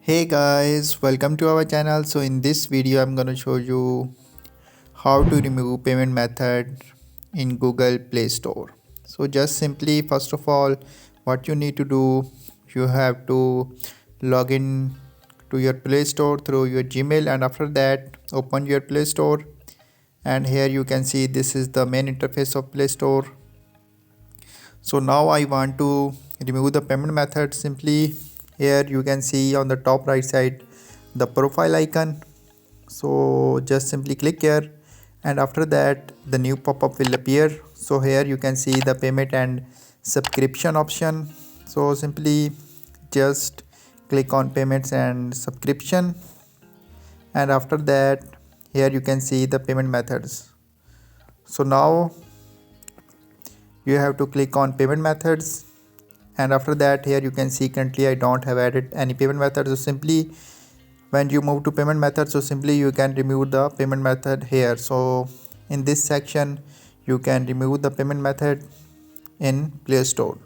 Hey guys, welcome to our channel. So in this video I'm going to show you how to remove payment method in Google Play Store. So just simply first of all what you need to do, you have to log in to your Play Store through your Gmail, and after that open your Play Store, and here you can see this is the main interface of Play Store. So now I want to remove the payment method. Simply here you can see on the top right side the profile icon. So just simply click here, and after that the new pop-up will appear. So here you can see the payment and subscription option. So simply just click on payments and subscription, and after that here you can see the payment methods. So now you have to click on payment methods, and after that here you can see currently I don't have added any payment method. So simply when you move to payment method, so simply you can remove the payment method here. So in this section you can remove the payment method in Play Store.